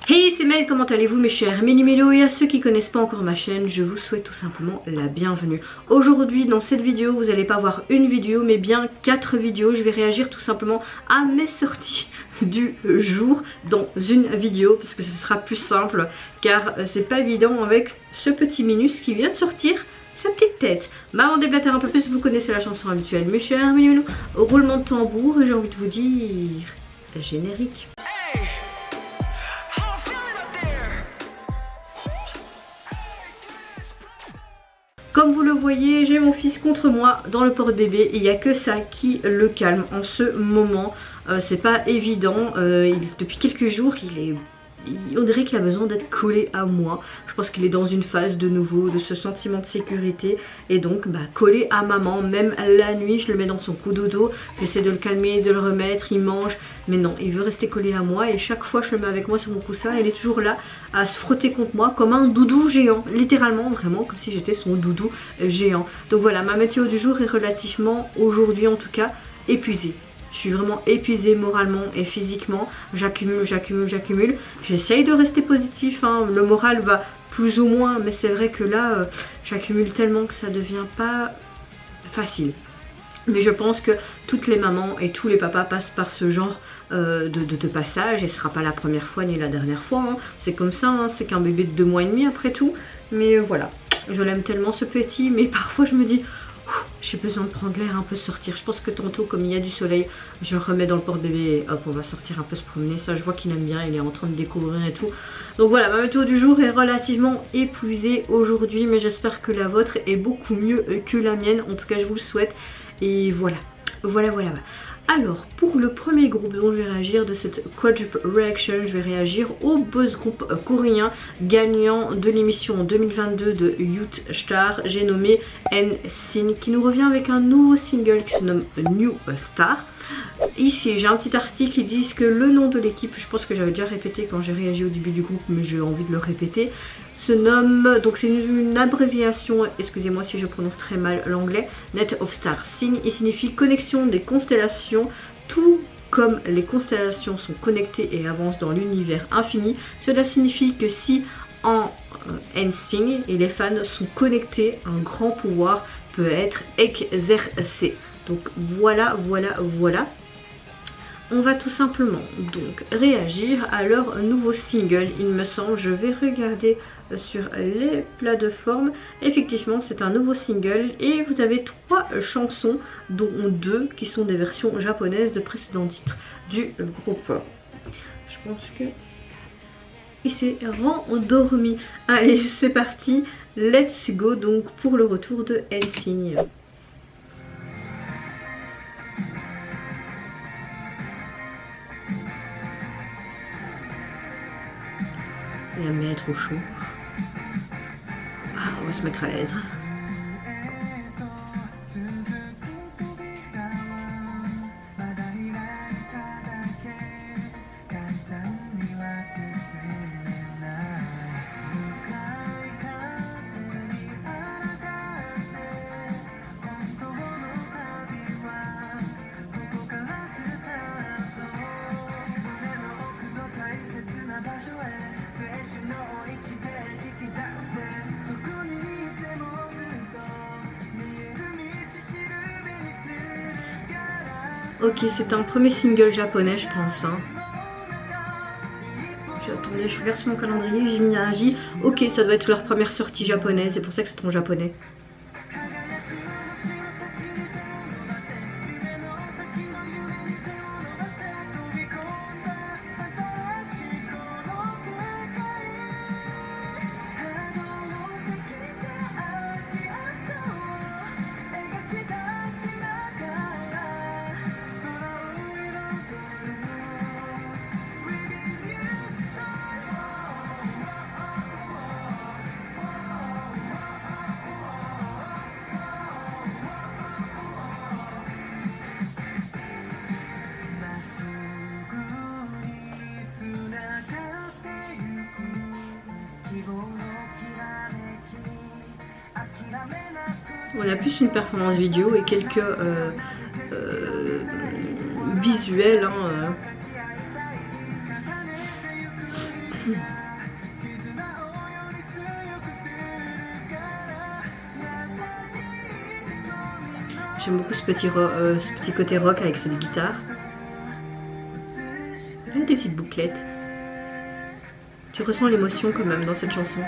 Hey, c'est Mel, comment allez-vous mes chers Méli-Mélo, et à ceux qui connaissent pas encore ma chaîne, je vous souhaite tout simplement la bienvenue. Aujourd'hui dans cette vidéo, vous n'allez pas voir une vidéo mais bien 4 vidéos. Je vais réagir tout simplement à mes sorties du jour dans une vidéo parce que ce sera plus simple car c'est pas évident avec ce petit minus qui vient de sortir sa petite tête. Mais avant de déblatérer un peu plus, vous connaissez la chanson habituelle mes chers Méli-Mélo, roulement de tambour et j'ai envie de vous dire générique. Comme vous le voyez, j'ai mon fils contre moi dans le porte-bébé et il n'y a que ça qui le calme en ce moment. C'est pas évident, depuis quelques jours on dirait qu'il a besoin d'être collé à moi. Je pense qu'il est dans une phase de nouveau de ce sentiment de sécurité et donc collé à maman. Même la nuit je le mets dans son cou dodo, j'essaie de le calmer, de le remettre, il mange. Mais non, il veut rester collé à moi et chaque fois je le mets avec moi sur mon coussin. Il est toujours là à se frotter contre moi comme un doudou géant. Littéralement, vraiment comme si j'étais son doudou géant. Donc voilà, ma météo du jour est relativement, aujourd'hui en tout cas, épuisée. Je suis vraiment épuisée moralement et physiquement. J'accumule. J'essaye de rester positif, hein. Le moral va plus ou moins, mais c'est vrai que là, j'accumule tellement que ça devient pas facile. Mais je pense que toutes les mamans et tous les papas passent par ce genre de passage. Et ce sera pas la première fois ni la dernière fois, hein. C'est comme ça, hein. C'est qu'un bébé de 2 mois et demi après tout. Mais voilà, je l'aime tellement ce petit. Mais parfois je me dis... j'ai besoin de prendre l'air, un peu sortir. Je pense que tantôt, comme il y a du soleil, je le remets dans le porte-bébé et hop, on va sortir un peu se promener. Ça, je vois qu'il aime bien, il est en train de découvrir et tout. Donc voilà, ma météo du jour est relativement épuisée aujourd'hui, mais j'espère que la vôtre est beaucoup mieux que la mienne. En tout cas, je vous le souhaite. Et voilà. Alors, pour le premier groupe dont je vais réagir de cette Quadruple Reaction, je vais réagir au boss group coréen gagnant de l'émission 2022 de Youth Star. J'ai nommé NSYNC qui nous revient avec un nouveau single qui se nomme New Star. Ici, j'ai un petit article qui dit que le nom de l'équipe, je pense que j'avais déjà répété quand j'ai réagi au début du groupe, mais j'ai envie de le répéter, se nomme, donc c'est une abréviation, excusez-moi si je prononce très mal l'anglais, Net of Stars. Sign, il signifie connexion des constellations. Tout comme les constellations sont connectées et avancent dans l'univers infini, cela signifie que si en NSYNC et les fans sont connectés, un grand pouvoir peut être exercé. Donc voilà. On va tout simplement donc réagir à leur nouveau single, il me semble. Je vais regarder sur les plateformes. Effectivement, c'est un nouveau single et vous avez 3 chansons, dont 2 qui sont des versions japonaises de précédents titres du groupe. Je pense que il s'est rendormi. Allez, c'est parti, let's go donc pour le retour de NSYNC. Il aime bien être au chaud. Ah, on va se mettre à l'aise. Ok, c'est un premier single japonais, je pense. Hein. Attendez, je regarde sur mon calendrier, j'ai mis un J. Ok, ça doit être leur première sortie japonaise, c'est pour ça que c'est en japonais. On a plus une performance vidéo et quelques visuels. Hein, J'aime beaucoup ce petit côté rock avec cette guitare. Il y a des petites bouclettes. Tu ressens l'émotion quand même dans cette chanson.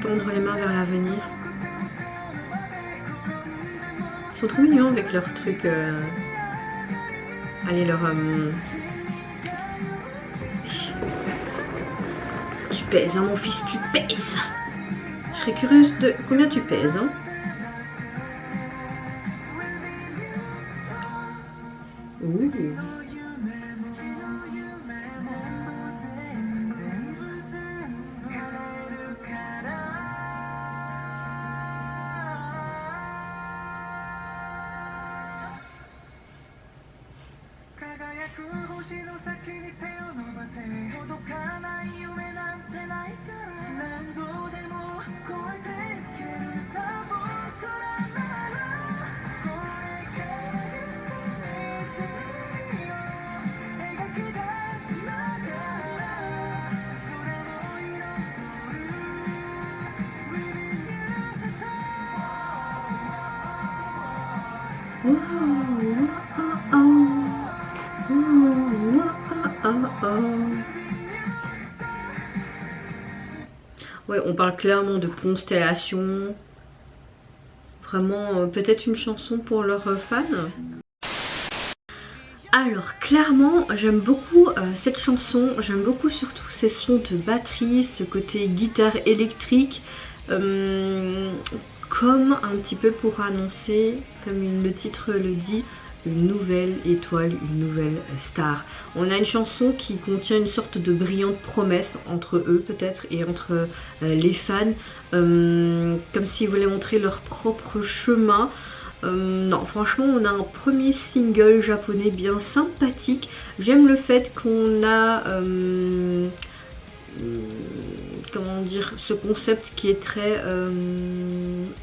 Tendre les mains vers l'avenir. Ils sont trop mignons avec leur truc. Allez, leur... Tu pèses, hein, mon fils, tu pèses. Je serais curieuse de... Combien tu pèses, hein? Ouh. Ouais, on parle clairement de constellation. Vraiment, peut-être une chanson pour leurs fans. Alors, clairement, j'aime beaucoup cette chanson. J'aime beaucoup surtout ces sons de batterie, ce côté guitare électrique. Comme un petit peu pour annoncer, comme le titre le dit, une nouvelle étoile, une nouvelle star. On a une chanson qui contient une sorte de brillante promesse entre eux peut-être et entre les fans, comme s'ils voulaient montrer leur propre chemin. Non, franchement, on a un premier single japonais bien sympathique. J'aime le fait qu'on a... comment dire, ce concept qui est très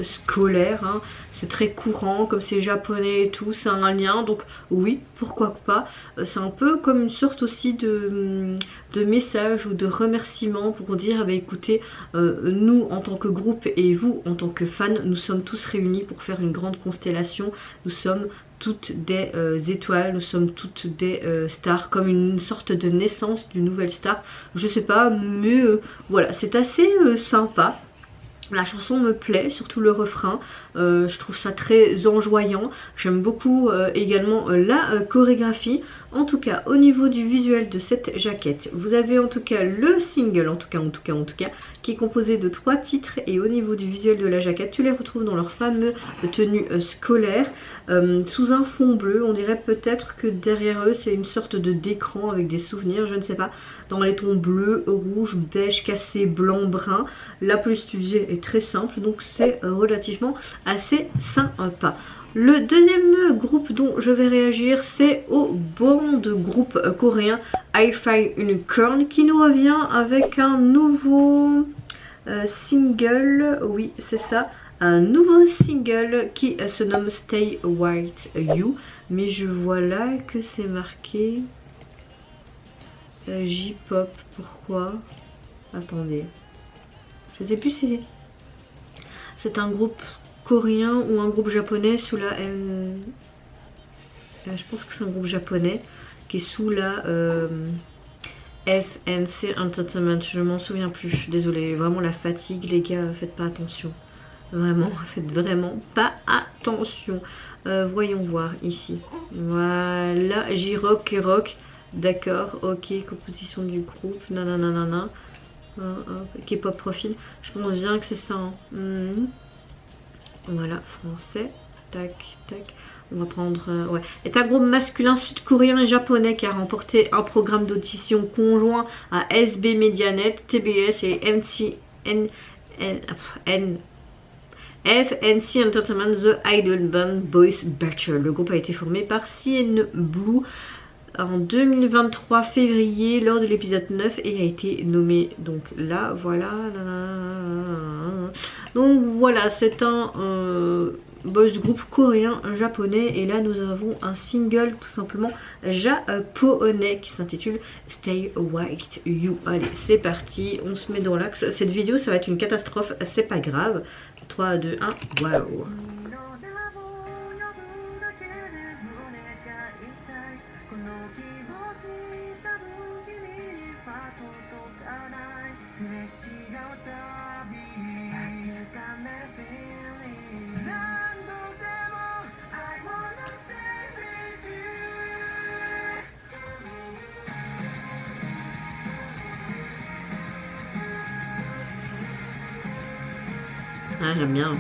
scolaire, hein. C'est très courant, comme c'est japonais et tout, c'est un lien, donc oui, pourquoi pas. C'est un peu comme une sorte aussi de message ou de remerciement pour dire, bah, écoutez, nous en tant que groupe et vous en tant que fans, nous sommes tous réunis pour faire une grande constellation, nous sommes toutes des étoiles, nous sommes toutes des stars, comme une sorte de naissance d'une nouvelle star, je sais pas, mais voilà, c'est assez sympa. La chanson me plaît, surtout le refrain, je trouve ça très enjoyant. J'aime beaucoup également la chorégraphie. En tout cas, au niveau du visuel de cette jaquette, vous avez en tout cas le single, en tout cas, qui est composé de 3 titres. Et au niveau du visuel de la jaquette, tu les retrouves dans leur fameux tenue scolaire, sous un fond bleu. On dirait peut-être que derrière eux, c'est une sorte de d'écran avec des souvenirs, je ne sais pas. Dans les tons bleu, rouge, beige, cassé, blanc, brun. La police utilisée est très simple, donc c'est relativement assez sympa. Le deuxième groupe dont je vais réagir, c'est au band de groupe coréen Hi-Fi Unicorn qui nous revient avec un nouveau single, oui c'est ça, un nouveau single qui se nomme Stay White You, mais je vois là que c'est marqué J-pop, pourquoi? Attendez, je sais plus si c'est un groupe coréen ou un groupe japonais sous la je pense que c'est un groupe japonais qui est sous la FNC Entertainment, je m'en souviens plus, désolée, vraiment la fatigue les gars, faites pas attention, vraiment, faites vraiment pas attention. Voyons voir ici, voilà, J-Rock et Rock, d'accord, ok, composition du groupe, nanana, K-pop profil, je pense bien que c'est ça, hein. Voilà, français, tac, tac. On va prendre, ouais. Est un groupe masculin sud-coréen et japonais qui a remporté un programme d'audition conjoint à SB Medianet, TBS et FNC Entertainment, The Idol Band Boys Bachelor. Le groupe a été formé par CN Blue en 2023 février lors de l'épisode 9 et a été nommé donc là, voilà. Donc voilà, c'est un boys group coréen japonais et là nous avons un single tout simplement japonais qui s'intitule Stay With You. Allez, c'est parti, on se met dans l'axe. Cette vidéo ça va être une catastrophe, c'est pas grave. 3, 2, 1, waouh. Ah, j'aime bien.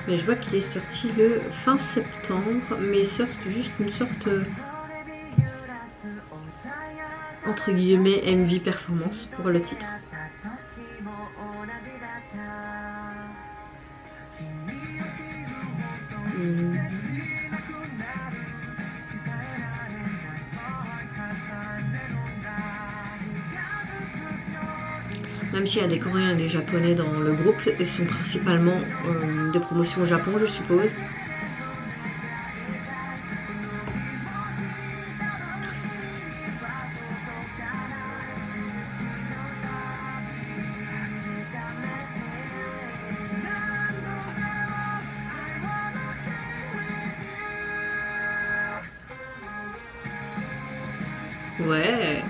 Mais je vois qu'il est sorti le fin septembre, mais il sort juste une sorte entre guillemets MV performance pour le titre. Même s'il y a des Coréens et des Japonais dans le groupe, ils sont principalement de promotion au Japon, je suppose. Ouais.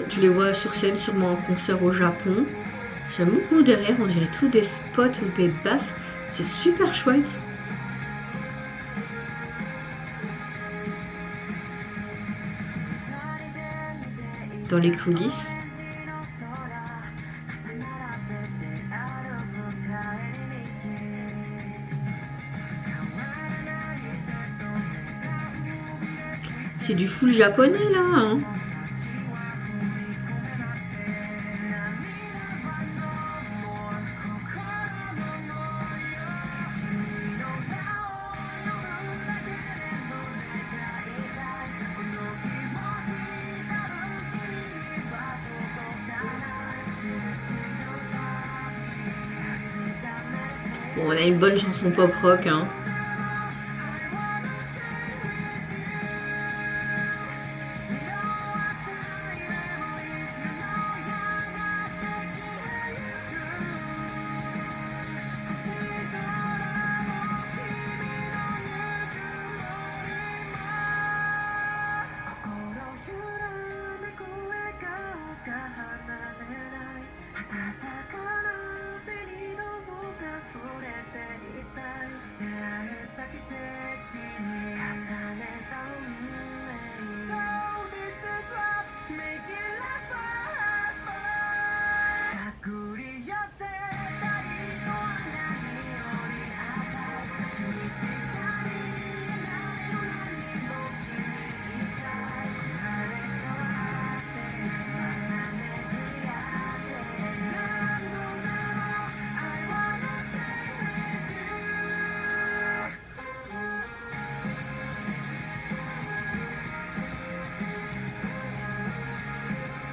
Tu les vois sur scène, sûrement en concert au Japon. J'aime beaucoup derrière, on dirait tous des spots ou des baffes. C'est super chouette. Dans les coulisses. C'est du full japonais là, hein. Bon, on a une bonne chanson pop rock, hein.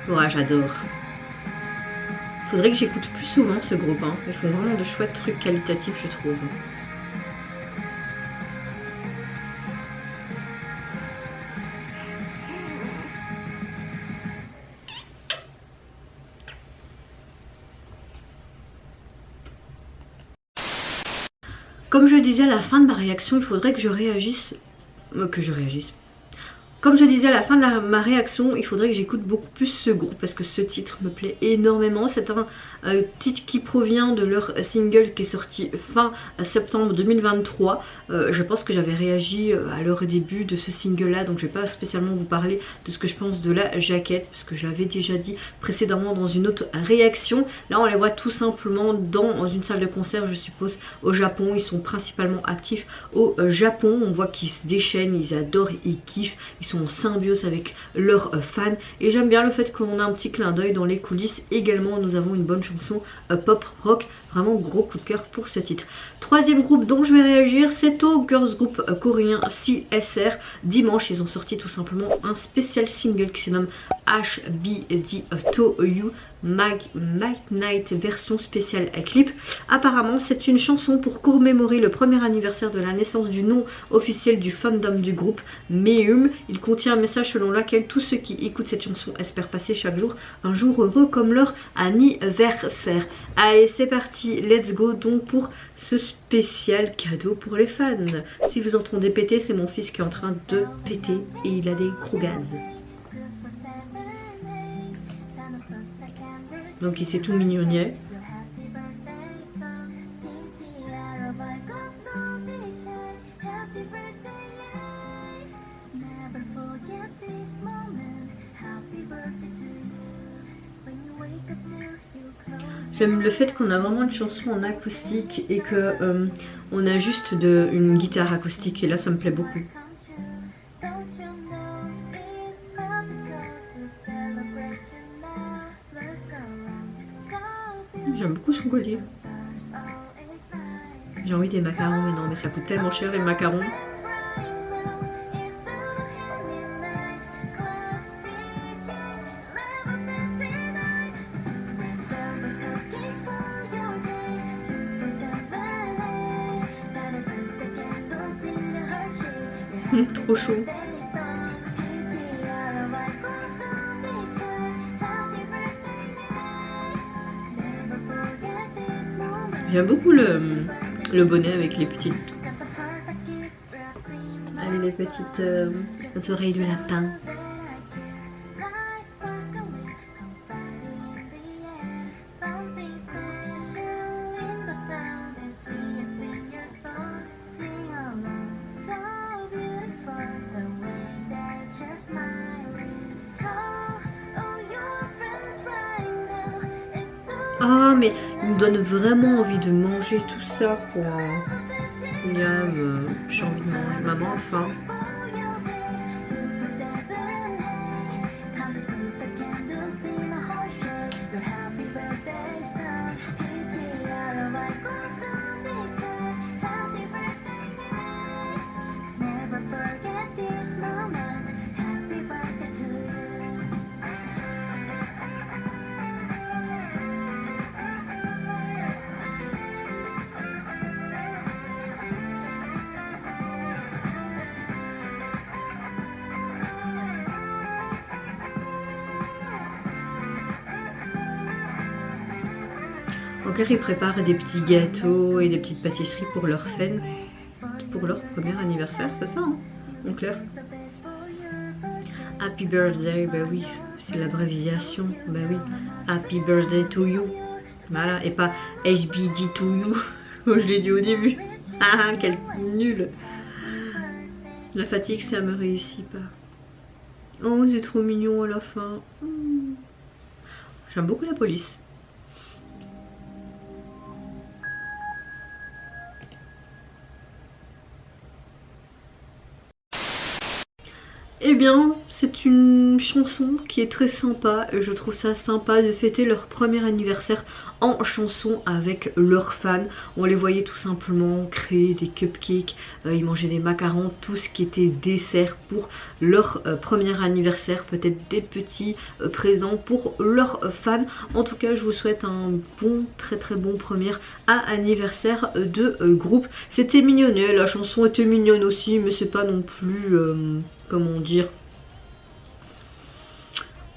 Ouais, j'adore. Faudrait que j'écoute plus souvent ce groupe, hein. Ils font vraiment de chouettes trucs qualitatifs, je trouve. Comme je disais à la fin de ma réaction, il faudrait que je réagisse. Comme je disais à la fin de ma réaction, il faudrait que j'écoute beaucoup plus ce groupe parce que ce titre me plaît énormément. C'est un titre qui provient de leur single qui est sorti fin septembre 2023. Je pense que j'avais réagi à leur début de ce single là, donc je vais pas spécialement vous parler de ce que je pense de la jaquette parce que je l'avais déjà dit précédemment dans une autre réaction. Là on les voit tout simplement dans une salle de concert, je suppose au Japon. Ils sont principalement actifs au Japon, on voit qu'ils se déchaînent, ils adorent, ils kiffent, ils sont en symbiose avec leurs fans. Et j'aime bien le fait qu'on a un petit clin d'œil dans les coulisses. Également, nous avons une bonne chanson pop rock. Vraiment gros coup de cœur pour ce titre. Troisième groupe dont je vais réagir, c'est au girls group coréen CSR. Dimanche, ils ont sorti tout simplement un spécial single qui se nomme HBD To You Night version spéciale clip. Apparemment, c'est une chanson pour commémorer le premier anniversaire de la naissance du nom officiel du fandom du groupe, Meum. Il contient un message selon lequel tous ceux qui écoutent cette chanson espèrent passer chaque jour un jour heureux comme leur anniversaire. Allez, c'est parti, let's go donc pour ce spécial cadeau pour les fans. Si vous entendez péter, c'est mon fils qui est en train de péter et il a des gros gaz. Donc il s'est tout mignonnier. J'aime le fait qu'on a vraiment une chanson en acoustique et que on a juste une guitare acoustique et là ça me plaît beaucoup. J'aime beaucoup son collier. J'ai envie des macarons mais non, mais ça coûte tellement cher les macarons. Trop chaud. J'aime beaucoup le bonnet avec les petites... Allez, les petites oreilles de lapin. Ah mais il me donne vraiment envie de manger tout ça quoi. J'ai envie de manger. Maman enfin. Donc ils préparent des petits gâteaux et des petites pâtisseries pour leurs fans, pour leur premier anniversaire, c'est ça hein, en clair. Happy birthday, bah oui, c'est l'abréviation, bah oui. Happy birthday to you. Voilà, et pas HBD to you, comme je l'ai dit au début. Ah, quel nul. La fatigue, ça me réussit pas. Oh, c'est trop mignon à la fin. J'aime beaucoup la police. Eh bien, c'est une chanson qui est très sympa et je trouve ça sympa de fêter leur premier anniversaire en chanson avec leurs fans. On les voyait tout simplement créer des cupcakes, ils mangeaient des macarons, tout ce qui était dessert pour leur premier anniversaire, peut-être des petits présents pour leurs fans. En tout cas, je vous souhaite un bon, très bon premier anniversaire de groupe. C'était mignonnet, la chanson était mignonne aussi, mais c'est pas non plus... comment dire,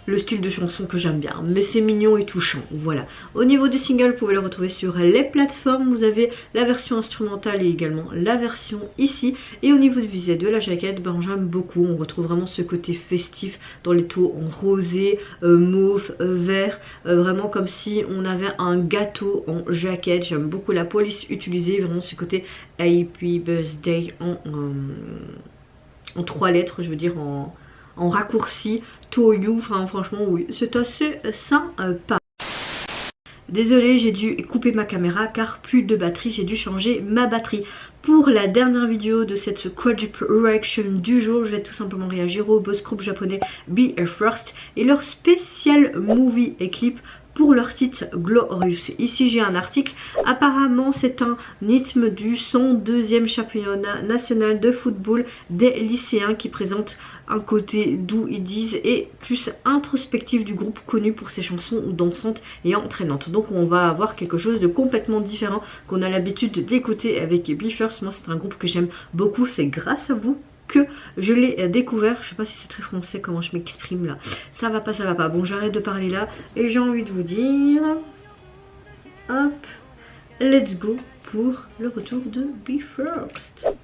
le style de chanson que j'aime bien, mais c'est mignon et touchant, voilà. Au niveau du single, vous pouvez le retrouver sur les plateformes, vous avez la version instrumentale et également la version ici. Et au niveau du visuel de la jaquette, ben, j'aime beaucoup, on retrouve vraiment ce côté festif dans les tons en rosé, mauve, vert, vraiment comme si on avait un gâteau en jaquette. J'aime beaucoup la police utilisée, vraiment ce côté Happy Birthday en 3 lettres, je veux dire en raccourci, To You, enfin franchement oui, c'est assez sympa. Désolée, j'ai dû couper ma caméra car plus de batterie, j'ai dû changer ma batterie. Pour la dernière vidéo de cette quadruple reaction du jour, je vais tout simplement réagir au boss group japonais Be First et leur spécial movie et clip pour leur titre Glorious. Ici j'ai un article, apparemment c'est un rythme du 102e championnat national de football des lycéens qui présente un côté doux ils disent et plus introspectif du groupe connu pour ses chansons dansantes et entraînantes. Donc on va avoir quelque chose de complètement différent qu'on a l'habitude d'écouter avec Be First. Moi c'est un groupe que j'aime beaucoup, c'est grâce à vous que je l'ai découvert. Je sais pas si c'est très français comment je m'exprime là. Ça va pas, ça va pas. Bon, j'arrête de parler là et j'ai envie de vous dire hop, let's go pour le retour de Be First.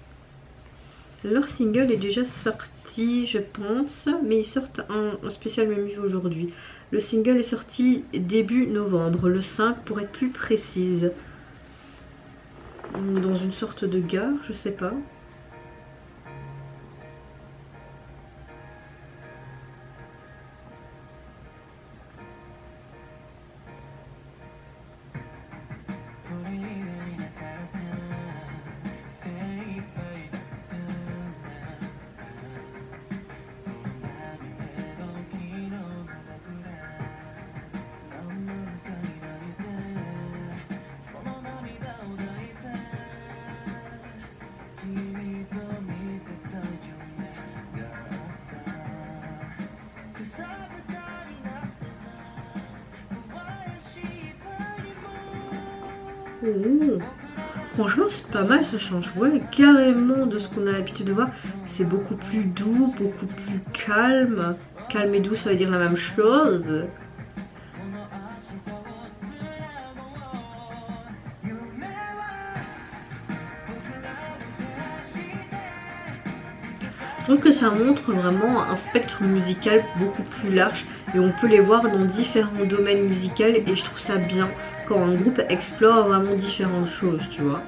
Leur single est déjà sorti je pense, mais ils sortent un spécial même aujourd'hui. Le single est sorti début novembre, le 5 pour être plus précise, dans une sorte de gare, je sais pas. Oh. Franchement c'est pas mal, ça change carrément de ce qu'on a l'habitude de voir. C'est beaucoup plus doux, beaucoup plus calme. Calme et doux ça veut dire la même chose. Je trouve que ça montre vraiment un spectre musical beaucoup plus large et on peut les voir dans différents domaines musicaux et je trouve ça bien quand un groupe explore vraiment différentes choses, tu vois.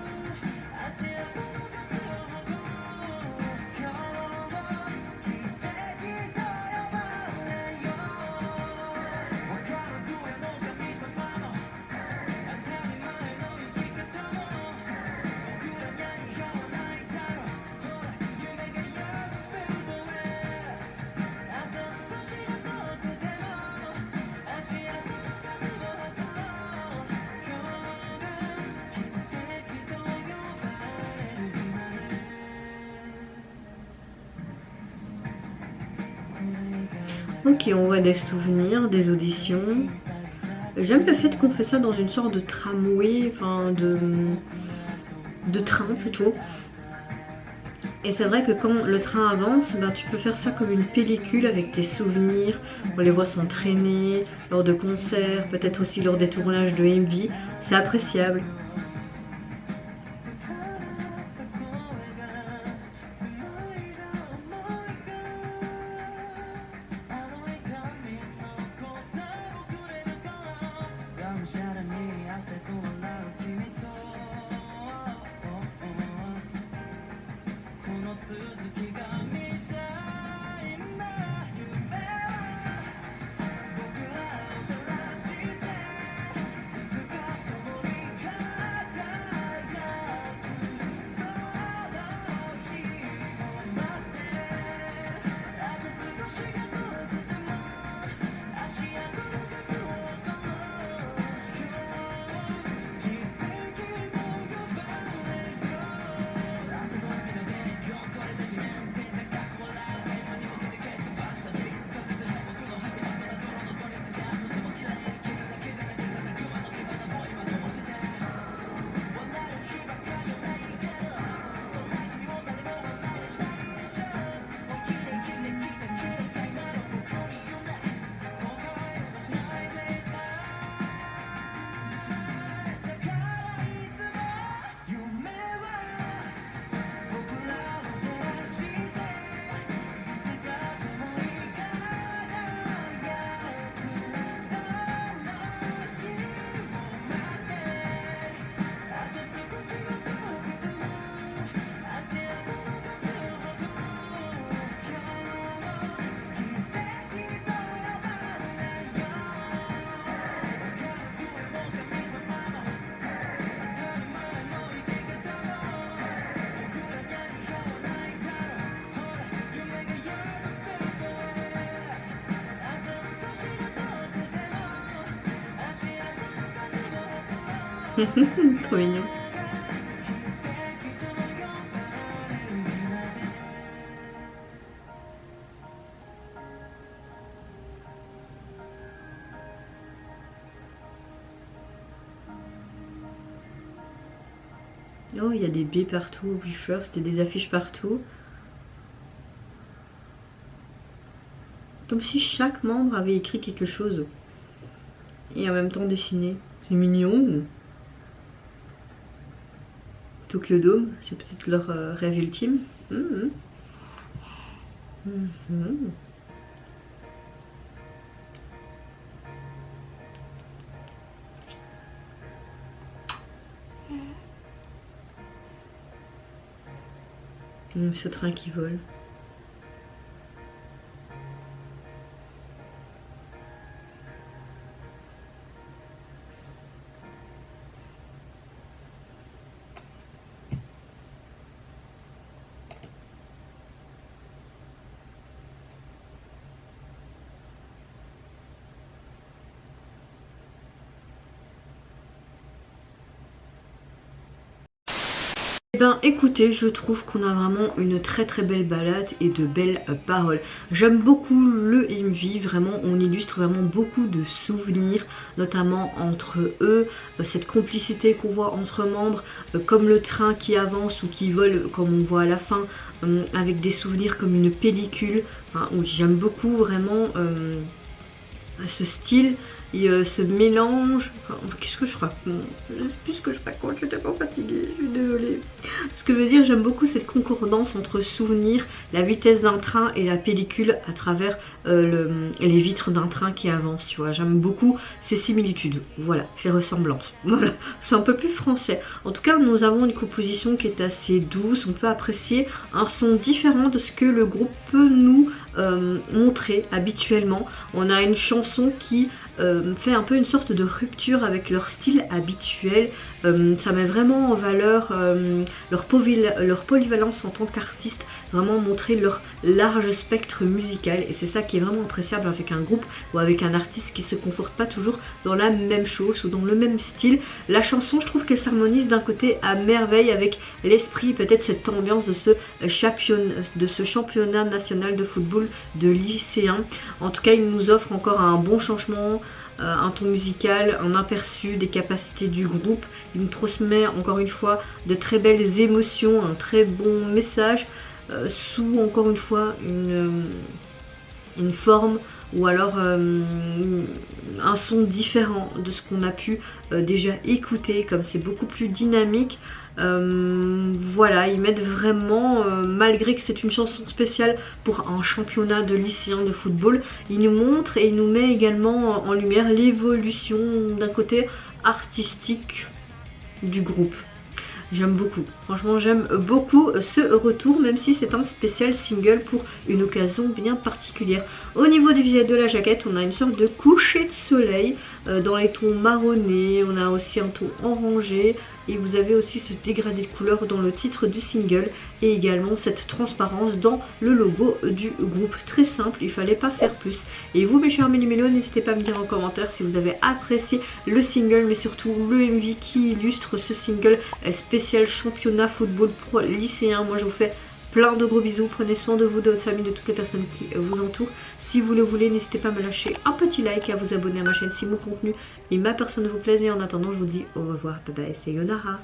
Ok, on voit des souvenirs, des auditions. J'aime le fait qu'on fait ça dans une sorte de tramway, enfin de train plutôt. Et c'est vrai que quand le train avance, ben, tu peux faire ça comme une pellicule avec tes souvenirs. On les voit s'entraîner lors de concerts, peut-être aussi lors des tournages de MV. C'est appréciable. Trop mignon. Oh, il y a des baies partout, First, et des affiches partout. Comme si chaque membre avait écrit quelque chose. Et en même temps dessiné. C'est mignon. Tokyo Dome, c'est peut-être leur rêve ultime. Ce train qui vole. Eh ben écoutez, je trouve qu'on a vraiment une très très belle balade et de belles paroles. J'aime beaucoup le MV, vraiment on illustre vraiment beaucoup de souvenirs, notamment entre eux, cette complicité qu'on voit entre membres, comme le train qui avance ou qui vole comme on voit à la fin, avec des souvenirs comme une pellicule. Enfin, oui, j'aime beaucoup vraiment ce style et ce mélange. Enfin, qu'est-ce que je raconte? Je sais plus ce que je raconte, je suis tellement fatiguée, je suis désolée. Ce que je veux dire, j'aime beaucoup cette concordance entre souvenirs, la vitesse d'un train et la pellicule à travers les vitres d'un train qui avance, tu vois. J'aime beaucoup ces similitudes, voilà, ces ressemblances. Voilà, c'est un peu plus français. En tout cas, nous avons une composition qui est assez douce, on peut apprécier un son différent de ce que le groupe peut nous montrer habituellement. On a une chanson qui fait un peu une sorte de rupture avec leur style habituel. Ça met vraiment en valeur leur polyvalence en tant qu'artiste, vraiment montrer leur large spectre musical, et c'est ça qui est vraiment appréciable avec un groupe ou avec un artiste qui se conforte pas toujours dans la même chose ou dans le même style. La chanson, je trouve qu'elle s'harmonise d'un côté à merveille avec l'esprit, peut-être cette ambiance de ce championnat national de football de lycéens. En tout cas, il nous offre encore un bon changement, un ton musical, un aperçu des capacités du groupe. Il nous transmet encore une fois de très belles émotions, un très bon message, sous encore une fois une forme ou alors un son différent de ce qu'on a pu déjà écouter, comme c'est beaucoup plus dynamique. Voilà, ils mettent vraiment, malgré que c'est une chanson spéciale pour un championnat de lycéens de football, ils nous montrent et ils nous met également en lumière l'évolution d'un côté artistique du groupe. J'aime beaucoup, franchement j'aime beaucoup ce retour, même si c'est un spécial single pour une occasion bien particulière. Au niveau du visuel de la jaquette, on a une sorte de coucher de soleil dans les tons marronnés, on a aussi un ton orangé, et vous avez aussi ce dégradé de couleur dans le titre du single, et également cette transparence dans le logo du groupe. Très simple, il fallait pas faire plus. Et vous mes chers méli-mélos, n'hésitez pas à me dire en commentaire si vous avez apprécié le single, mais surtout le MV qui illustre ce single spécial championnat football pour lycéens. Moi je vous fais plein de gros bisous, prenez soin de vous, de votre famille, de toutes les personnes qui vous entourent. Si vous le voulez, n'hésitez pas à me lâcher un petit like et à vous abonner à ma chaîne si mon contenu et ma personne vous plaisent. Et en attendant, je vous dis au revoir, bye bye, c'est Yonara.